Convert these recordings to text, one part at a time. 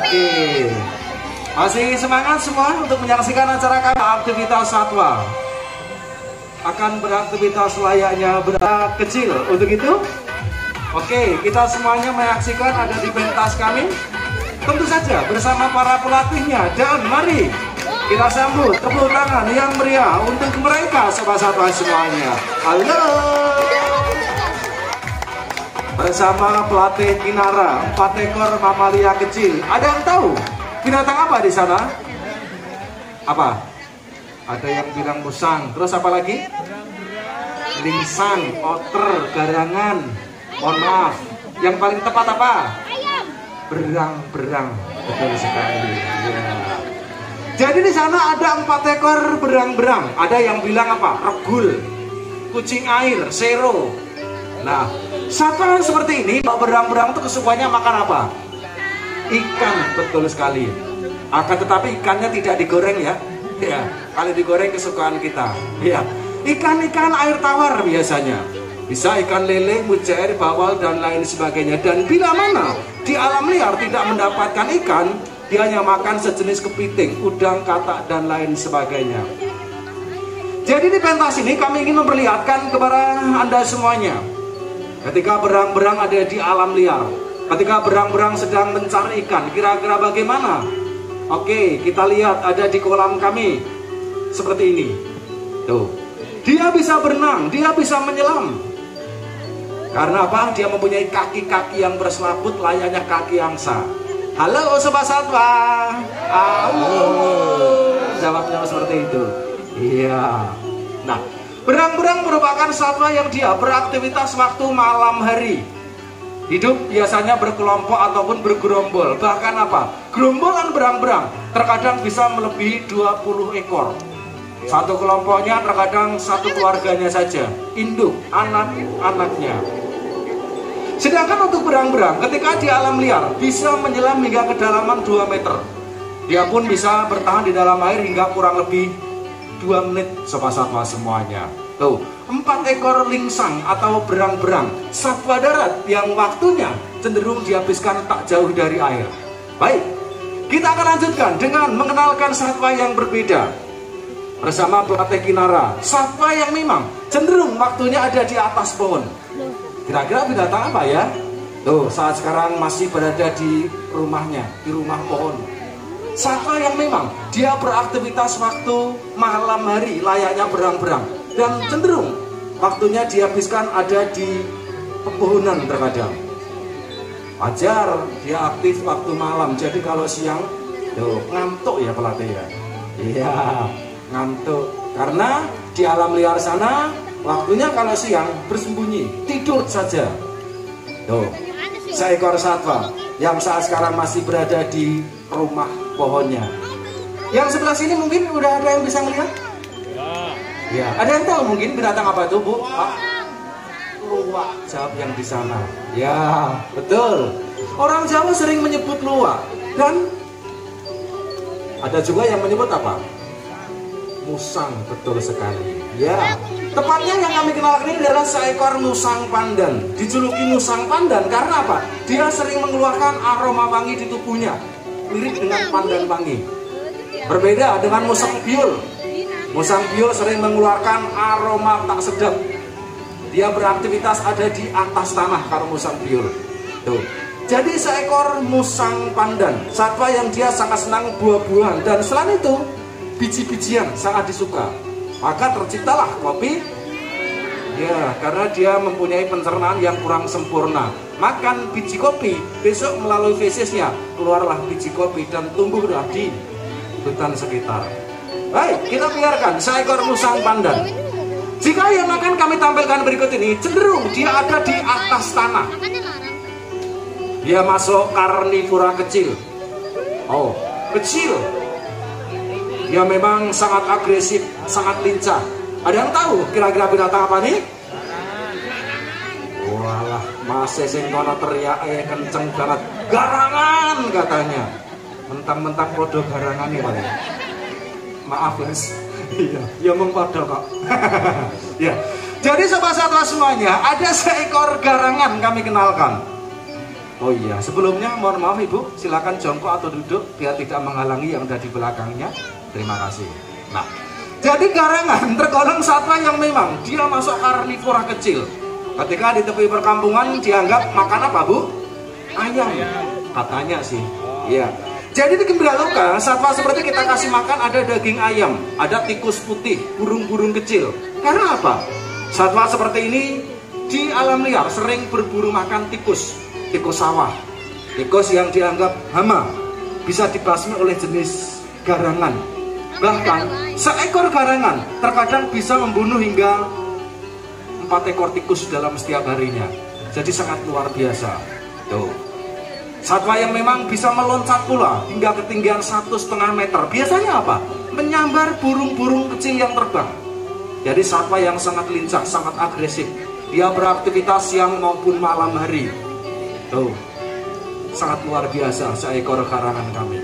Oke. Masih semangat semua untuk menyaksikan acara kami aktivitas satwa. Akan beraktivitas layaknya benda kecil. Untuk itu, oke, kita semuanya menyaksikan ada di pentas kami. Tentu saja bersama para pelatihnya. Dan mari kita sambut tepuk tangan yang meriah untuk mereka sobat satwa semuanya. Halo. Bersama pelatih Kinara, 4 ekor mamalia kecil. Ada yang tahu binatang apa di sana? Apa? Ada yang bilang musang. Terus apa lagi? Lingsang, otter, garangan. Mohon maaf. Yang paling tepat apa? Berang-berang. Betul sekali. Ya. Jadi di sana ada 4 ekor berang-berang. Ada yang bilang apa? Regul, kucing air, sero. Nah, satwa seperti ini, berang-berang itu kesukaannya makan apa? Ikan, betul sekali. Akan tetapi ikannya tidak digoreng ya. Ya, kalau digoreng kesukaan kita. Ya, ikan-ikan air tawar biasanya. Bisa ikan lele, mujair, bawal dan lain sebagainya. Dan bila mana di alam liar tidak mendapatkan ikan, dia hanya makan sejenis kepiting, udang, katak dan lain sebagainya. Jadi di pentas ini kami ingin memperlihatkan kepada Anda semuanya. Ketika berang-berang ada di alam liar, ketika berang-berang sedang mencari ikan, kira-kira bagaimana? Oke, kita lihat ada di kolam kami seperti ini. Tuh, dia bisa berenang, dia bisa menyelam. Karena apa? Dia mempunyai kaki-kaki yang berselaput layaknya kaki angsa. Halo sobat satwa. Halo. Jawabnya seperti itu. Iya. Nah, berang-berang merupakan satwa yang dia beraktivitas waktu malam hari. Hidup biasanya berkelompok ataupun bergerombol. Bahkan apa? Gerombolan berang-berang terkadang bisa melebihi 20 ekor. Satu kelompoknya terkadang satu keluarganya saja, induk, anak-anaknya. Sedangkan untuk berang-berang ketika di alam liar bisa menyelam hingga kedalaman 2 meter. Dia pun bisa bertahan di dalam air hingga kurang lebih 2 menit sobat satwa semuanya. Tuh, 4 ekor lingsang atau berang-berang satwa darat yang waktunya cenderung dihabiskan tak jauh dari air. Baik, kita akan lanjutkan dengan mengenalkan satwa yang berbeda bersama pelatih Kinara. Satwa yang memang cenderung waktunya ada di atas pohon. Kira-kira binatang apa ya? Tuh, saat sekarang masih berada di rumahnya, di rumah pohon. Satwa yang memang dia beraktivitas waktu malam hari layaknya berang-berang. Dan cenderung waktunya dihabiskan ada di pepohonan terkadang. Wajar dia aktif waktu malam. Jadi kalau siang, tuh, ngantuk ya pelatih ya. Iya, ngantuk. Karena di alam liar sana waktunya kalau siang bersembunyi, tidur saja. Tuh, seekor satwa yang saat sekarang masih berada di rumah pohonnya. Yang sebelah sini mungkin udah ada yang bisa melihat? Ya, ada yang tahu mungkin binatang apa itu, Bu? Luwak, jawab yang di sana. Ya, betul. Orang Jawa sering menyebut luwak. Dan ada juga yang menyebut apa? Musang, betul sekali. Ya, tepatnya yang kami kenalkan ini adalah seekor musang pandan. Dijuluki musang pandan karena apa? Dia sering mengeluarkan aroma wangi di tubuhnya, mirip dengan pandan wangi. Berbeda dengan musang biol. Musang biol sering mengeluarkan aroma tak sedap. Dia beraktivitas ada di atas tanah kalau musang biol. Tuh. Jadi seekor musang pandan, satwa yang dia sangat senang buah-buahan dan selain itu biji-bijian sangat disuka. Maka terciptalah kopi. Ya, karena dia mempunyai pencernaan yang kurang sempurna. Makan biji kopi, besok melalui fesisnya keluarlah biji kopi dan tumbuhlah di hutan sekitar. Baik, kita biarkan seekor musang pandan. Jika yang akan kami tampilkan berikut ini cenderung dia ada di atas tanah. Dia masuk karnivora kecil. Oh, kecil. Dia memang sangat agresif, sangat lincah. Ada yang tahu kira-kira binatang apa nih? Walah, masih sing kono teriak kenceng banget. Garangan katanya. Mentang-mentang podo garangan nih paling. Maaf guys. Iya, ya mengpodo kok. Ya. Jadi sobat satwa semuanya, ada seekor garangan kami kenalkan. Oh iya, sebelumnya mohon maaf Ibu, silakan jongkok atau duduk biar tidak menghalangi yang ada di belakangnya. Terima kasih. Nah, jadi garangan tergolong satwa yang memang dia masuk karnivora kecil. Ketika di tepi perkampungan dianggap makan apa Bu? Ayam, katanya sih. Iya. Jadi di Gembiraloka, satwa seperti kita kasih makan ada daging ayam, ada tikus putih, burung-burung kecil. Karena apa? Satwa seperti ini di alam liar sering berburu makan tikus sawah, tikus yang dianggap hama, bisa dibasmi oleh jenis garangan. Bahkan seekor garangan terkadang bisa membunuh hingga 4 ekor tikus dalam setiap harinya. Jadi sangat luar biasa. Tuh, satwa yang memang bisa meloncat pula hingga ketinggian 1,5 meter. Biasanya apa? Menyambar burung-burung kecil yang terbang. Jadi satwa yang sangat lincah, sangat agresif. Dia beraktivitas siang maupun malam hari. Tuh, sangat luar biasa seekor garangan kami.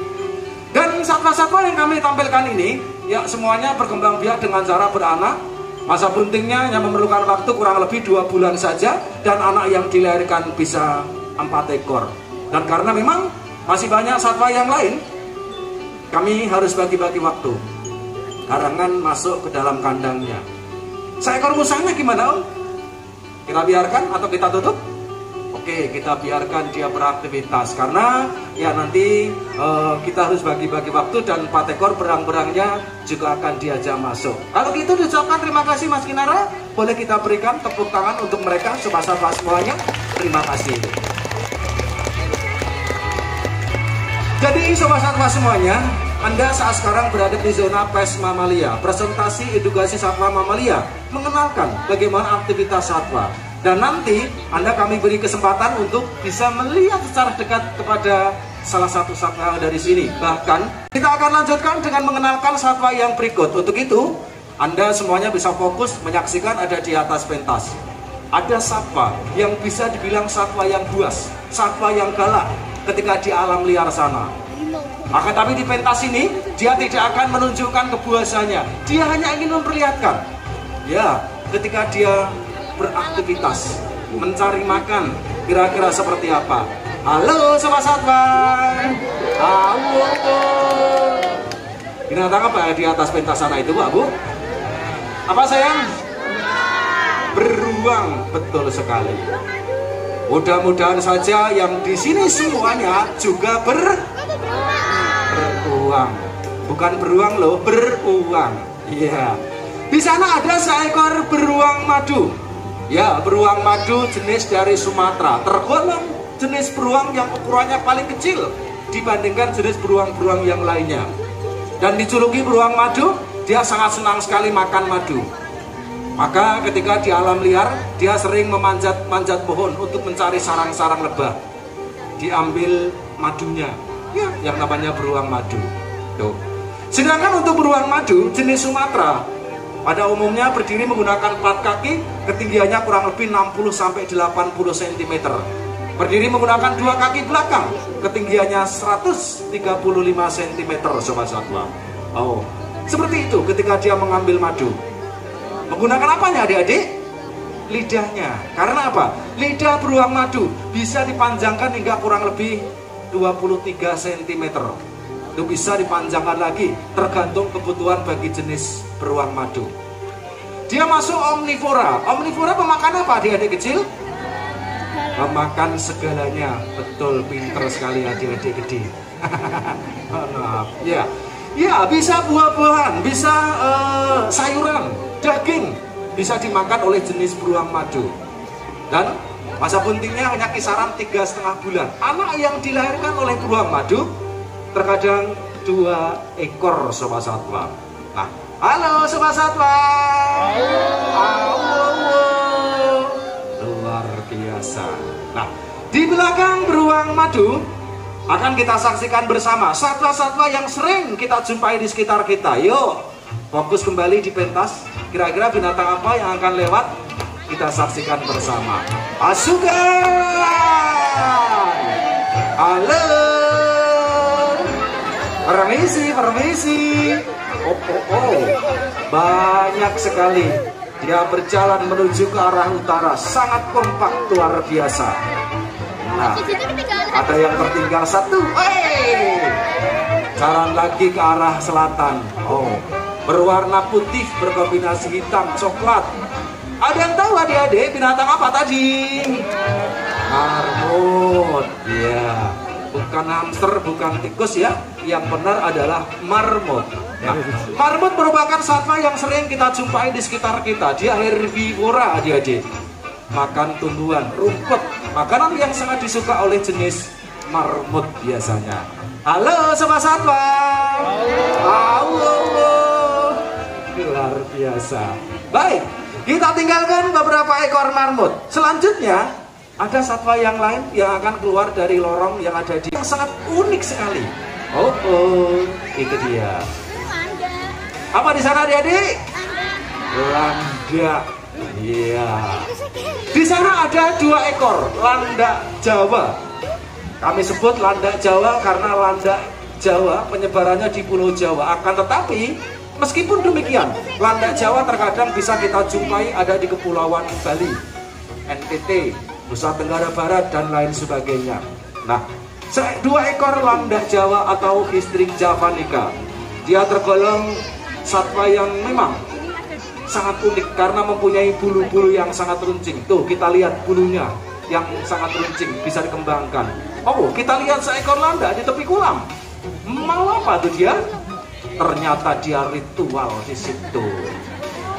Dan satwa-satwa yang kami tampilkan ini, ya semuanya berkembang biak dengan cara beranak. Masa buntingnya hanya memerlukan waktu kurang lebih 2 bulan saja, dan anak yang dilahirkan bisa 4 ekor. Dan karena memang masih banyak satwa yang lain, kami harus bagi-bagi waktu. Garangan masuk ke dalam kandangnya. Seekor musangnya gimana Om? Kita biarkan atau kita tutup? Oke, kita biarkan dia beraktivitas karena ya nanti kita harus bagi-bagi waktu dan 4 ekor berang-berangnya juga akan diajak masuk. Kalau gitu diucapkan terima kasih Mas Kinara. Boleh kita berikan tepuk tangan untuk mereka sobat-sobat semuanya. Terima kasih. Jadi sobat-sobat semuanya, Anda saat sekarang berada di zona PES Mamalia, presentasi edukasi satwa mamalia, mengenalkan bagaimana aktivitas satwa. Dan nanti Anda kami beri kesempatan untuk bisa melihat secara dekat kepada salah satu satwa dari sini. Bahkan kita akan lanjutkan dengan mengenalkan satwa yang berikut. Untuk itu Anda semuanya bisa fokus menyaksikan ada di atas pentas. Ada satwa yang bisa dibilang satwa yang buas, satwa yang galak ketika di alam liar sana. Akan tapi di pentas ini dia tidak akan menunjukkan kebuasannya. Dia hanya ingin memperlihatkan, ya, ketika dia beraktivitas mencari makan kira-kira seperti apa. Halo sobat satwa. Halo. Binatang apa di atas pentas sana itu Bu? Apa sayang? Beruang, betul sekali. Mudah-mudahan saja yang di sini semuanya juga beruang. Bukan beruang loh, beruang. Iya. Di sana ada seekor beruang madu. Ya, beruang madu jenis dari Sumatera, tergolong jenis beruang yang ukurannya paling kecil dibandingkan jenis beruang-beruang yang lainnya. Dan dijuluki beruang madu, dia sangat senang sekali makan madu. Maka ketika di alam liar, dia sering memanjat-manjat pohon untuk mencari sarang-sarang lebah. Diambil madunya, ya, yang namanya beruang madu. Tuh. Sedangkan untuk beruang madu jenis Sumatera, pada umumnya berdiri menggunakan 4 kaki, ketinggiannya kurang lebih 60-80 cm. Berdiri menggunakan 2 kaki belakang, ketinggiannya 135 cm, sobat satwa. Oh, seperti itu ketika dia mengambil madu. Menggunakan apanya adik-adik? Lidahnya. Karena apa? Lidah beruang madu bisa dipanjangkan hingga kurang lebih 23 cm. Itu bisa dipanjangkan lagi tergantung kebutuhan bagi jenis beruang madu. Dia masuk omnivora. Omnivora pemakan apa adik-adik kecil? Pemakan segalanya. Betul, pinter sekali adik-adik gede. Maaf. Ya. Ya, bisa buah-buahan, bisa sayuran, daging, bisa dimakan oleh jenis beruang madu. Dan masa buntingnya hanya kisaran 3,5 bulan. Anak yang dilahirkan oleh beruang madu terkadang 2 ekor sobat satwa. Nah, halo sobat satwa. Halo. Luar biasa. Nah, di belakang beruang madu akan kita saksikan bersama satwa-satwa yang sering kita jumpai di sekitar kita. Yuk, fokus kembali di pentas. Kira-kira binatang apa yang akan lewat? Kita saksikan bersama. Pasukan. Halo. Permisi, permisi. Oh. Banyak sekali. Dia berjalan menuju ke arah utara. Sangat kompak, luar biasa. Nah, ada yang tertinggal satu. Jalan lagi ke arah selatan. Oh, berwarna putih berkombinasi hitam coklat. Ada yang tahu adik-adik binatang apa tadi? Marmut. Ya, bukan hamster, bukan tikus ya. Yang benar adalah marmut. Nah, marmut merupakan satwa yang sering kita jumpai di sekitar kita. Dia herbivora adik-adik. Makan tumbuhan, rumput. Makanan yang sangat disuka oleh jenis marmut biasanya. Halo sobat satwa. Halo. Luar biasa. Baik, kita tinggalkan beberapa ekor marmut. Selanjutnya ada satwa yang lain yang akan keluar dari lorong yang ada di yang sangat unik sekali. Itu dia. Apa di sana adik-adik? Landak. Iya. Di sana ada 2 ekor landak Jawa. Kami sebut landak Jawa karena landak Jawa penyebarannya di Pulau Jawa. Akan tetapi meskipun demikian, landak Jawa terkadang bisa kita jumpai ada di Kepulauan Bali, NTT, Nusa Tenggara Barat dan lain sebagainya. Nah, 2 ekor landak Jawa atau Hystrix javanica. Dia tergolong satwa yang memang sangat unik karena mempunyai bulu-bulu yang sangat runcing. Tuh, kita lihat bulunya yang sangat runcing, bisa dikembangkan. Oh, kita lihat seekor landak di tepi kolam. Mau apa tuh dia? Ternyata dia ritual di situ.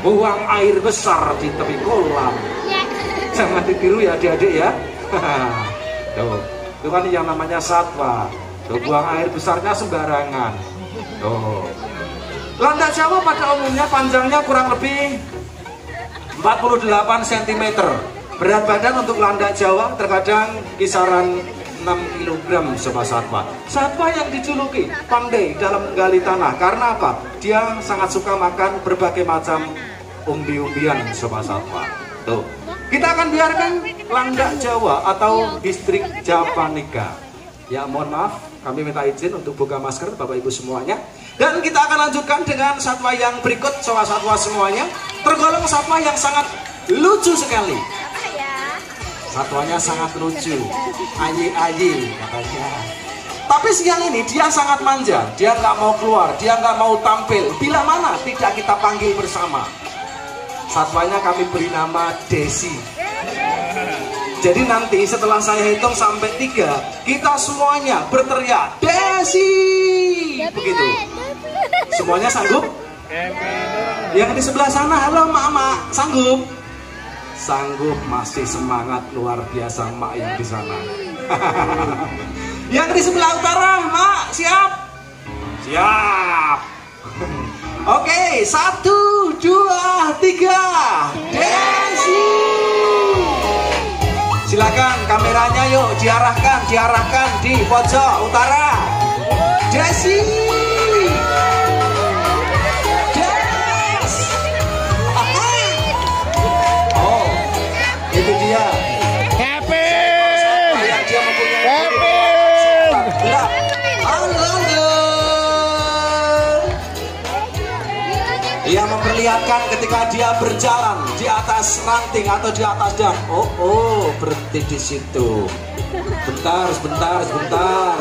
Buang air besar di tepi kolam. Jangan ditiru ya adik-adik ya. Tuh, itu kan yang namanya satwa. Tuh, buang air besarnya sembarangan. Tuh. Landak Jawa pada umumnya panjangnya kurang lebih 48 cm. Berat badan untuk landak Jawa terkadang kisaran 6 kg sobat satwa. Satwa yang dijuluki pandai dalam menggali tanah. Karena apa? Dia sangat suka makan berbagai macam umbi-umbian sobat satwa. Tuh, kita akan biarkan landak Jawa atau Hystrix javanica. Ya, mohon maaf, kami minta izin untuk buka masker Bapak Ibu semuanya. Dan kita akan lanjutkan dengan satwa yang berikut sobat satwa semuanya. Tergolong satwa yang sangat lucu sekali. Satwanya sangat lucu, ayi-ayi katanya. Tapi siang ini dia sangat manja, dia nggak mau keluar, dia nggak mau tampil. Bila mana tidak kita panggil bersama. Satwanya kami beri nama Desi. Jadi nanti setelah saya hitung sampai 3, kita semuanya berteriak Desi. Begitu. Semuanya sanggup? Yang di sebelah sana, halo mak, sanggup? Sanggup, masih semangat luar biasa mak yang di sana. Yang di sebelah utara, mak siap? Siap. Oke, 1, 2, 3. Desi. Silakan kameranya yuk diarahkan di pojok utara. Desi. Itu dia. Kevin. Dia memperlihatkan ketika dia berjalan di atas ranting atau di atas dam. Berhenti di situ. Sebentar.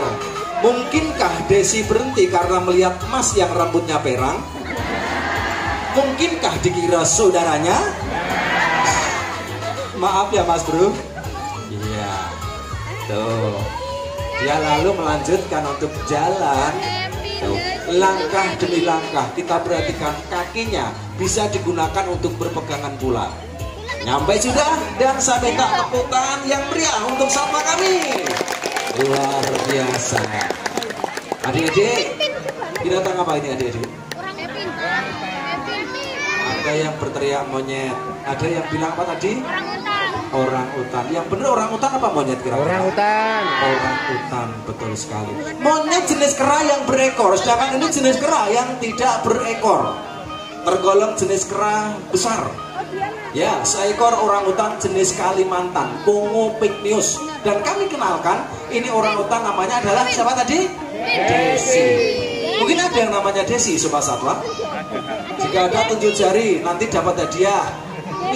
Mungkinkah Desi berhenti karena melihat Mas yang rambutnya perang? Mungkinkah dikira saudaranya? Maaf ya Mas Bro. Iya. Tuh. Dia lalu melanjutkan untuk jalan. Tuh. Langkah demi langkah kita perhatikan kakinya bisa digunakan untuk berpegangan pula. Nyampe sudah dan saya minta tepuk tangan yang meriah untuk satwa kami. Luar biasa. Adik-adik, binatang apa ini adik-adik? Ada yang berteriak monyet, ada yang bilang apa tadi? Orang utan. Yang benar orang utan apa monyet kira-kira? Orang utan. Orang utan, betul sekali. Monyet jenis kera yang berekor, sedangkan ini jenis kera yang tidak berekor. Tergolong jenis kera besar. Ya, seekor orang utan jenis Kalimantan, Pongo pygmaeus. Dan kami kenalkan, ini orang utan namanya adalah siapa tadi? Desi. Mungkin ada yang namanya Desi, sobat satwa. Jika ada tunjuk jari, nanti dapat hadiah.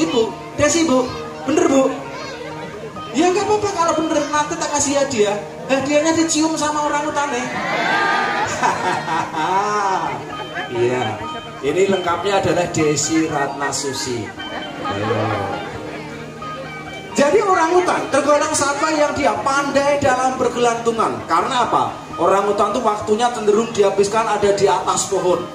Ibu, Desi bu, bener bu? Ya nggak apa-apa kalau bener nanti tak kasih hadiah. Hadiahnya dicium sama orang utannya. Iya. Ini lengkapnya adalah Desi Ratnasusi. Jadi orangutan tergolong satwa yang dia pandai dalam bergelantungan. Karena apa? Orangutan itu waktunya cenderung dihabiskan ada di atas pohon.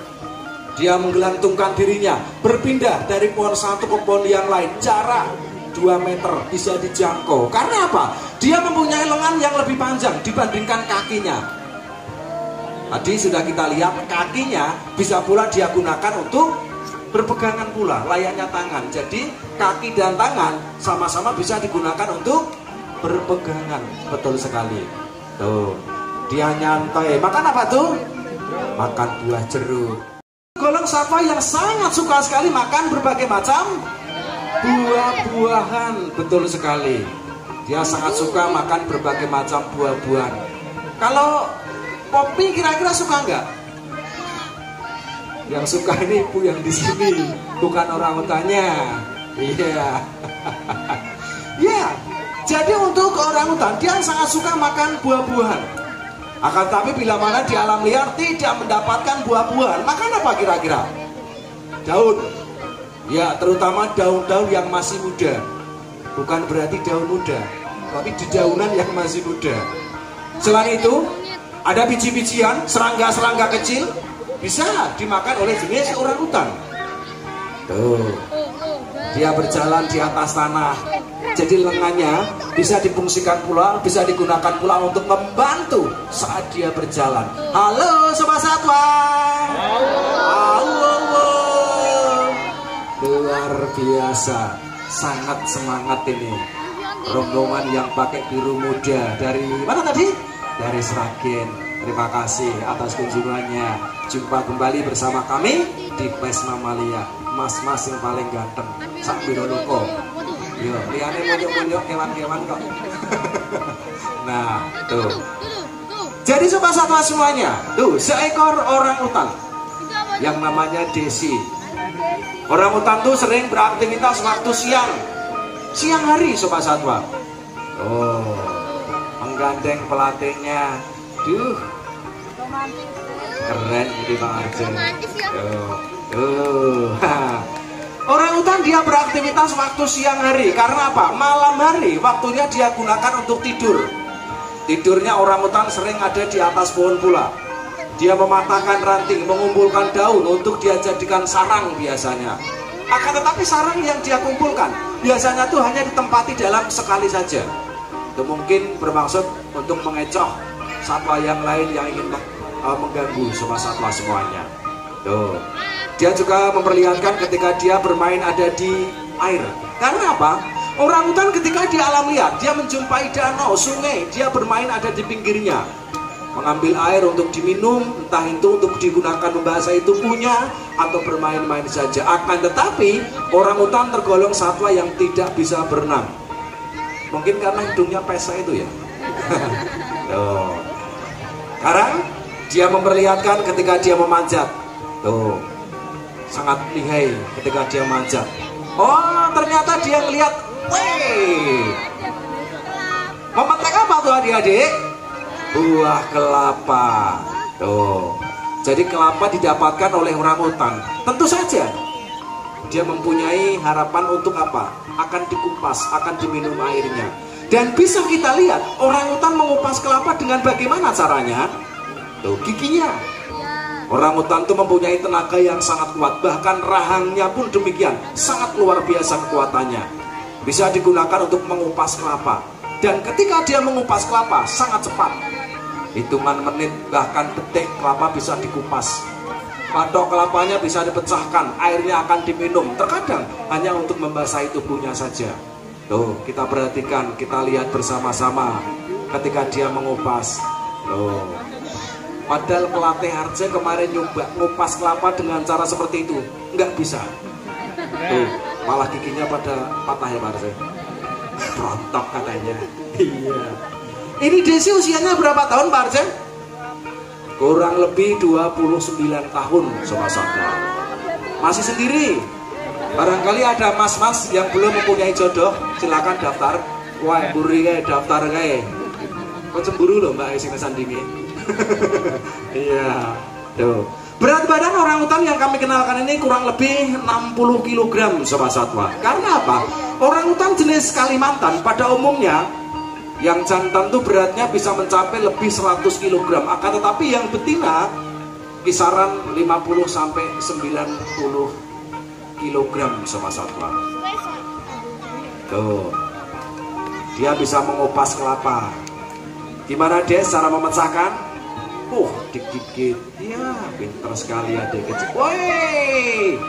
Dia menggelantungkan dirinya, berpindah dari pohon satu ke pohon yang lain. Jarak 2 meter bisa dijangkau. Karena apa? Dia mempunyai lengan yang lebih panjang dibandingkan kakinya. Tadi sudah kita lihat kakinya bisa pula dia gunakan untuk berpegangan pula, layaknya tangan. Jadi kaki dan tangan sama-sama bisa digunakan untuk berpegangan. Betul sekali. Tuh, dia nyantai. Makan apa tuh? Makan buah jeruk. Golong satwa yang sangat suka sekali makan berbagai macam buah-buahan. Betul sekali. Dia sangat suka makan berbagai macam buah-buahan. Kalau Poppy kira-kira suka nggak? Yang suka ini ibu yang di sini, bukan orangutannya. Iya. Ya. Jadi untuk orangutan dia sangat suka makan buah-buahan. Akan tapi bila mana di alam liar tidak mendapatkan buah-buahan, makan apa kira-kira? Daun. Ya, terutama daun-daun yang masih muda. Bukan berarti daun muda, tapi dedaunan yang masih muda. Selain itu, ada biji-bijian, serangga-serangga kecil bisa dimakan oleh jenis orangutan. Tuh, dia berjalan di atas tanah. Jadi lengannya bisa difungsikan pula, bisa digunakan pula untuk membantu saat dia berjalan. Halo Sobat Satwa. Halo. Luar biasa, sangat semangat ini. Rombongan yang pakai biru muda dari mana tadi? Dari Sragen. Terima kasih atas kunjungannya. Jumpa kembali bersama kami di Pes Mamalia. Mas-mas yang paling ganteng sak Biroloko. Yo, liane monyok-monyok hewan-hewan kok. Nah, tuh. Jadi Sobat Satwa semuanya, tuh seekor orangutan yang namanya Desi. Orangutan tuh sering beraktivitas waktu siang hari Sobat Satwa. Oh, menggandeng pelatihnya. Duh, keren ini Pak Arjen. Orangutan dia beraktivitas waktu siang hari. Karena apa? Malam hari waktunya dia gunakan untuk tidur. Tidurnya orangutan sering ada di atas pohon pula. Dia mematahkan ranting, mengumpulkan daun untuk dia jadikan sarang biasanya. Akan tetapi sarang yang dia kumpulkan biasanya tuh hanya ditempati dalam sekali saja. Itu mungkin bermaksud untuk mengecoh satwa yang lain yang ingin mengganggu Sobat Satwa semuanya. Tuh. Dia juga memperlihatkan ketika dia bermain ada di air. Karena apa? Orangutan ketika di alam liar, dia menjumpai danau, sungai, dia bermain ada di pinggirnya. Mengambil air untuk diminum, entah itu untuk digunakan membasahi tubuhnya atau bermain-main saja. Akan tetapi, orangutan tergolong satwa yang tidak bisa berenang. Mungkin karena hidungnya pesek itu ya. Tuh. Sekarang dia memperlihatkan ketika dia memanjat. Tuh. Sangat lihai ketika dia manjat. Oh, ternyata dia ngelihat, weh, memetik apa tuh adik-adik? Buah kelapa. Tuh. Jadi kelapa didapatkan oleh orangutan. Tentu saja dia mempunyai harapan untuk apa? Akan dikupas, akan diminum airnya. Dan bisa kita lihat orangutan mengupas kelapa dengan bagaimana caranya? Tuh, giginya. Orangutan itu mempunyai tenaga yang sangat kuat. Bahkan rahangnya pun demikian. Sangat luar biasa kekuatannya. Bisa digunakan untuk mengupas kelapa. Dan ketika dia mengupas kelapa sangat cepat. Hitungan menit bahkan detik kelapa bisa dikupas. Batok kelapanya bisa dipecahkan. Airnya akan diminum. Terkadang hanya untuk membasahi tubuhnya saja. Tuh, kita perhatikan, kita lihat bersama-sama ketika dia mengupas. Tuh. Padahal pelatih Arjen kemarin nyoba ngupas kelapa dengan cara seperti itu, nggak bisa. Tuh, malah giginya pada patah ya Pak Arjen. Rontok katanya. Iya. Ini Desi usianya berapa tahun Pak Arjen? Kurang lebih 29 tahun Sobat Satwa. Masih sendiri. Barangkali ada mas-mas yang belum mempunyai jodoh, silakan daftar. Wah, buri kayak daftar kayak. Kok cemburu loh Mbak sing sandingi. Iya, tuh. Berat badan orangutan yang kami kenalkan ini kurang lebih 60 kg Sobat Satwa. Karena apa? Orangutan jenis Kalimantan pada umumnya yang jantan tuh beratnya bisa mencapai lebih 100 kg. Akan tetapi yang betina kisaran 50 sampai 90 kg Sobat Satwa. Tuh. Dia bisa mengupas kelapa. Gimana Des cara memecahkan? Dikit-dikit. Ya, pintar sekali adik kecil. Woi,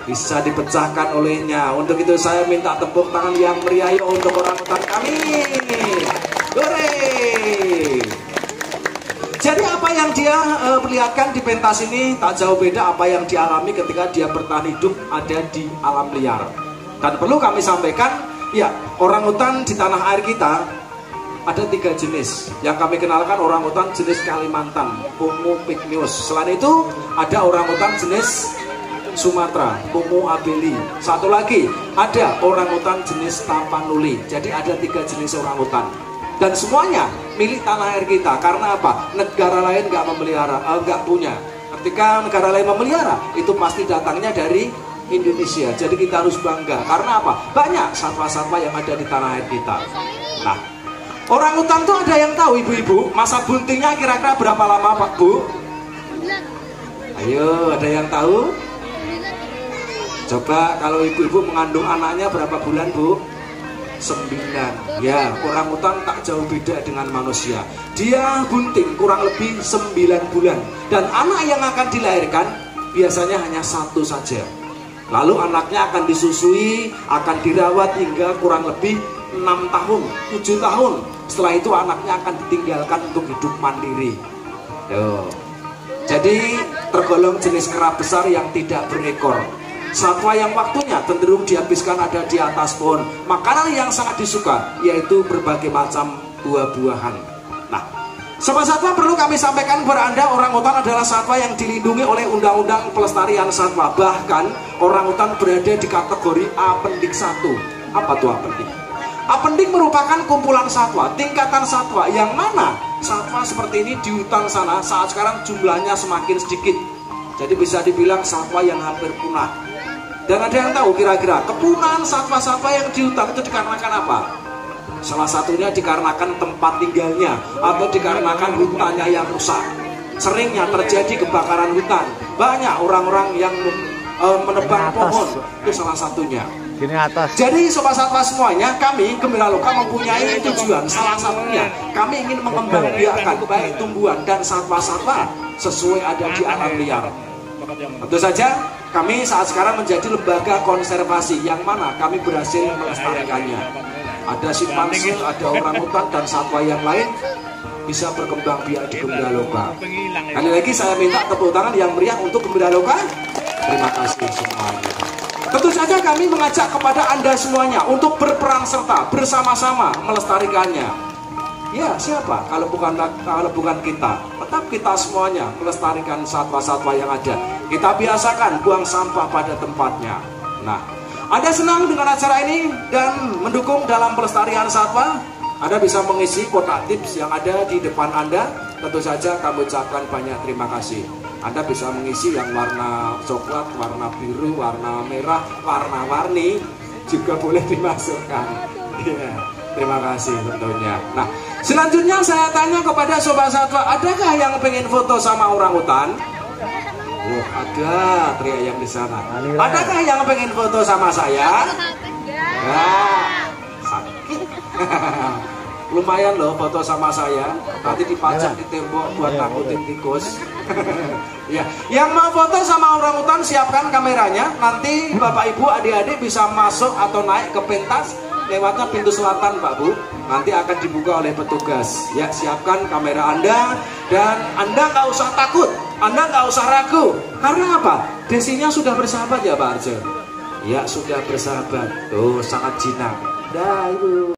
bisa dipecahkan olehnya. Untuk itu saya minta tepuk tangan yang meriah untuk orangutan kami. Hore! Jadi apa yang dia perlihatkan di pentas ini tak jauh beda apa yang dialami ketika dia bertahan hidup ada di alam liar. Dan perlu kami sampaikan, ya, orangutan di tanah air kita ada 3 jenis yang kami kenalkan. Orangutan jenis Kalimantan, Pungu pygmeus. Selain itu ada orangutan jenis Sumatera, Pungu abeli. Satu lagi ada orangutan jenis Tapanuli. Jadi ada 3 jenis orangutan dan semuanya milik tanah air kita. Karena apa? Negara lain nggak memelihara, nggak punya. Ketika negara lain memelihara, itu pasti datangnya dari Indonesia. Jadi kita harus bangga. Karena apa? Banyak satwa-satwa yang ada di tanah air kita. Nah, orangutan tuh ada yang tahu ibu-ibu masa buntingnya kira-kira berapa lama Pak Bu? Ayo, ada yang tahu? Coba kalau ibu-ibu mengandung anaknya berapa bulan Bu? 9. Ya, orangutan tak jauh beda dengan manusia. Dia bunting kurang lebih 9 bulan. Dan anak yang akan dilahirkan biasanya hanya 1 saja. Lalu anaknya akan disusui, akan dirawat hingga kurang lebih 6 tahun, 7 tahun. Setelah itu anaknya akan ditinggalkan untuk hidup mandiri. Tuh. Jadi tergolong jenis kera besar yang tidak berekor. Satwa yang waktunya cenderung dihabiskan ada di atas pohon. Makanan yang sangat disuka yaitu berbagai macam buah-buahan. Nah, Sobat Satwa, perlu kami sampaikan kepada Anda, orangutan adalah satwa yang dilindungi oleh Undang-Undang Pelestarian Satwa. Bahkan orangutan berada di kategori Apendik 1. Apa tuh Apendik? Apendik merupakan kumpulan satwa, tingkatan satwa yang mana satwa seperti ini di hutan sana saat sekarang jumlahnya semakin sedikit. Jadi bisa dibilang satwa yang hampir punah. Dan ada yang tahu kira-kira kepunahan satwa-satwa yang di hutan itu dikarenakan apa? Salah satunya dikarenakan tempat tinggalnya atau dikarenakan hutannya yang rusak. Seringnya terjadi kebakaran hutan. Banyak orang-orang yang menebang pohon, itu salah satunya. Gini atas. Jadi Sobat Satwa semuanya, kami Gembira Loka mempunyai tujuan. Salah satunya kami ingin mengembangbiakkan baik tumbuhan dan satwa-satwa sesuai ada di alam liar. Tentu saja kami saat sekarang menjadi lembaga konservasi yang mana kami berhasil melestarikannya. Ada simpanse, ada orangutan dan satwa yang lain bisa berkembang biak di Gembira Loka. Kali lagi saya minta tepuk tangan yang meriah untuk Gembira Loka. Terima kasih semuanya. Tentu saja kami mengajak kepada Anda semuanya untuk berperan serta bersama-sama melestarikannya. Ya, siapa kalau bukan kita? Tetap kita semuanya melestarikan satwa-satwa yang ada. Kita biasakan buang sampah pada tempatnya. Nah, Anda senang dengan acara ini dan mendukung dalam pelestarian satwa? Anda bisa mengisi kotak tips yang ada di depan Anda. Tentu saja kami ucapkan banyak terima kasih. Anda bisa mengisi yang warna coklat, warna biru, warna merah, warna-warni juga boleh dimasukkan. Ya, terima kasih tentunya. Nah, selanjutnya saya tanya kepada Sobat Satwa, adakah yang pengen foto sama orangutan? Oh, ada teriak yang di sana. Adakah yang pengen foto sama saya? Ya, sakit. Lumayan loh foto sama saya. Nanti dipajang di tembok buat nakutin tikus. Ya, yang mau foto sama orangutan siapkan kameranya. Nanti Bapak Ibu adik-adik bisa masuk atau naik ke pentas lewatnya pintu selatan Pak Bu. Nanti akan dibuka oleh petugas. Ya, siapkan kamera Anda dan Anda nggak usah takut, Anda nggak usah ragu. Karena apa? Desinya sudah bersahabat ya Pak Arjo. Ya, sudah bersahabat. Tuh sangat jinak. Dah Ibu.